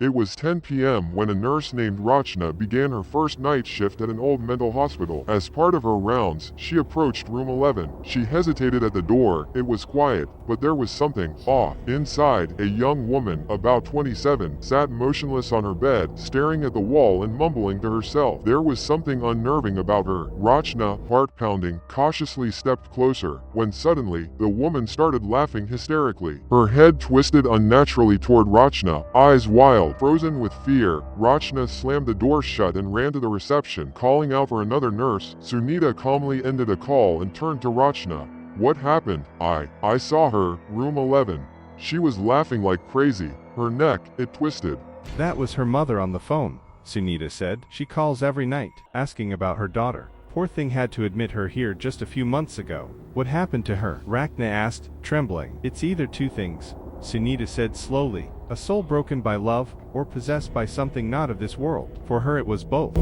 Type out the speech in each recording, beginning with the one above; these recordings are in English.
It was 10 p.m. when a nurse named Rachna began her first night shift at an old mental hospital. As part of her rounds, she approached room 11. She hesitated at the door. It was quiet, but there was something off. Inside, a young woman, about 27, sat motionless on her bed, staring at the wall and mumbling to herself. There was something unnerving about her. Rachna, heart pounding, cautiously stepped closer, when suddenly, the woman started laughing hysterically. Her head twisted unnaturally toward Rachna, eyes wild. Frozen with fear, Rachna slammed the door shut and ran to the reception, calling out for another nurse. Sunita calmly ended a call and turned to Rachna. What happened? I saw her, room 11. She was laughing like crazy. Her neck, it twisted. That was her mother on the phone, Sunita said. She calls every night, asking about her daughter. Poor thing had to admit her here just a few months ago. What happened to her? Rachna asked, trembling. It's either two things, Sunita said slowly. A soul broken by love, or possessed by something not of this world. For her it was both.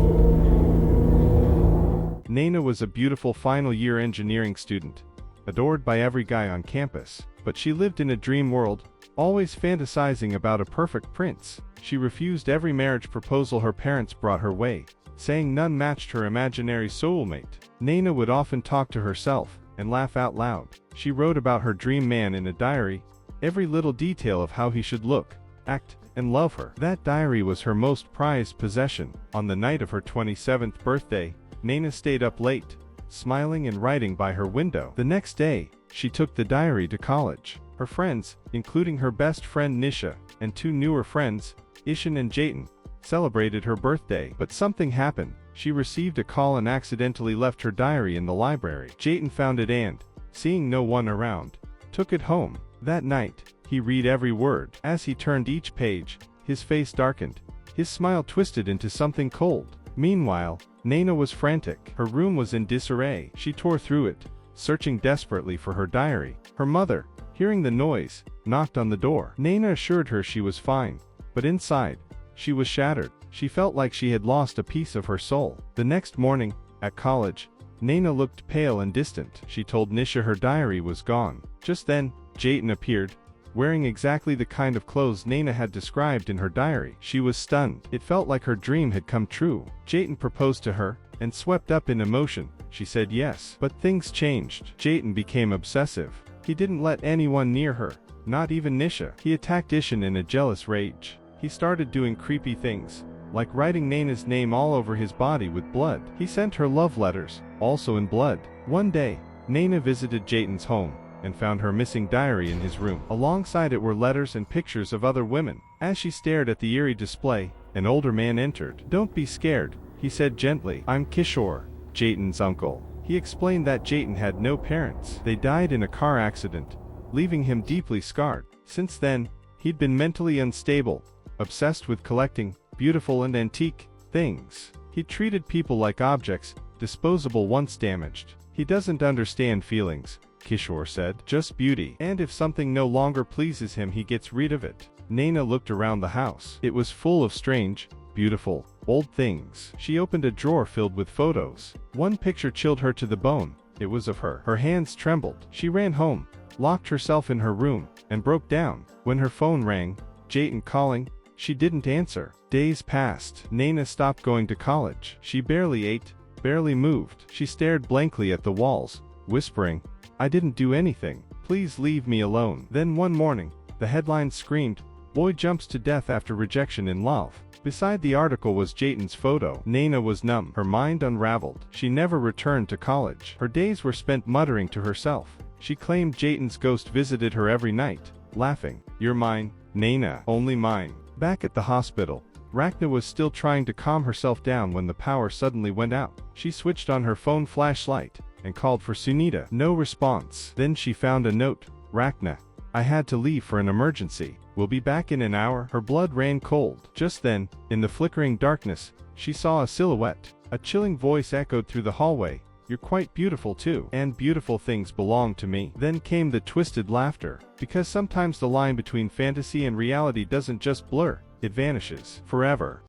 Naina was a beautiful final-year engineering student, adored by every guy on campus. But she lived in a dream world, always fantasizing about a perfect prince. She refused every marriage proposal her parents brought her way, saying none matched her imaginary soulmate. Naina would often talk to herself, and laugh out loud. She wrote about her dream man in a diary, every little detail of how he should look, act, and love her. That diary was her most prized possession. On the night of her 27th birthday, Naina stayed up late, smiling and writing by her window. The next day, she took the diary to college. Her friends, including her best friend Nisha, and two newer friends, Ishan and Jayden, celebrated her birthday. But something happened. She received a call and accidentally left her diary in the library. Jayden found it and, seeing no one around, took it home. That night, he read every word. As he turned each page, his face darkened. His smile twisted into something cold. Meanwhile, Naina was frantic. Her room was in disarray. She tore through it, searching desperately for her diary. Her mother, hearing the noise, knocked on the door. Naina assured her she was fine, but inside, she was shattered. She felt like she had lost a piece of her soul. The next morning, at college, Naina looked pale and distant. She told Nisha her diary was gone. Just then, Jayden appeared, wearing exactly the kind of clothes Naina had described in her diary. She was stunned. It felt like her dream had come true. Jayden proposed to her, and swept up in emotion, she said yes. But things changed. Jayden became obsessive. He didn't let anyone near her, not even Nisha. He attacked Ishan in a jealous rage. He started doing creepy things, like writing Naina's name all over his body with blood. He sent her love letters, also in blood. One day, Naina visited Jayden's home, and found her missing diary in his room. Alongside it were letters and pictures of other women. As she stared at the eerie display, an older man entered. Don't be scared, he said gently. I'm Kishore, Jayden's uncle. He explained that Jayden had no parents. They died in a car accident, leaving him deeply scarred. Since then, he'd been mentally unstable, obsessed with collecting beautiful and antique things. He treated people like objects, disposable once damaged. He doesn't understand feelings, Kishore said. Just beauty. And if something no longer pleases him, he gets rid of it. Naina looked around the house. It was full of strange, beautiful, old things. She opened a drawer filled with photos. One picture chilled her to the bone. It was of her. Her hands trembled. She ran home, locked herself in her room, and broke down. When her phone rang, Jayden calling, she didn't answer. Days passed. Naina stopped going to college. She barely ate, barely moved. She stared blankly at the walls, whispering, I didn't do anything. Please leave me alone. Then one morning, the headline screamed, Boy jumps to death after rejection in love. Beside the article was Jayden's photo. Naina was numb, her mind unraveled. She never returned to college. Her days were spent muttering to herself. She claimed Jayden's ghost visited her every night, laughing. You're mine, Naina, only mine. Back at the hospital, Rachna was still trying to calm herself down when the power suddenly went out. She switched on her phone flashlight, and called for Sunita. No response. Then she found a note. Rachna, I had to leave for an emergency. We'll be back in an hour. Her blood ran cold. Just then, in the flickering darkness, she saw a silhouette. A chilling voice echoed through the hallway. You're quite beautiful too. And beautiful things belong to me. Then came the twisted laughter. Because sometimes the line between fantasy and reality doesn't just blur, it vanishes forever.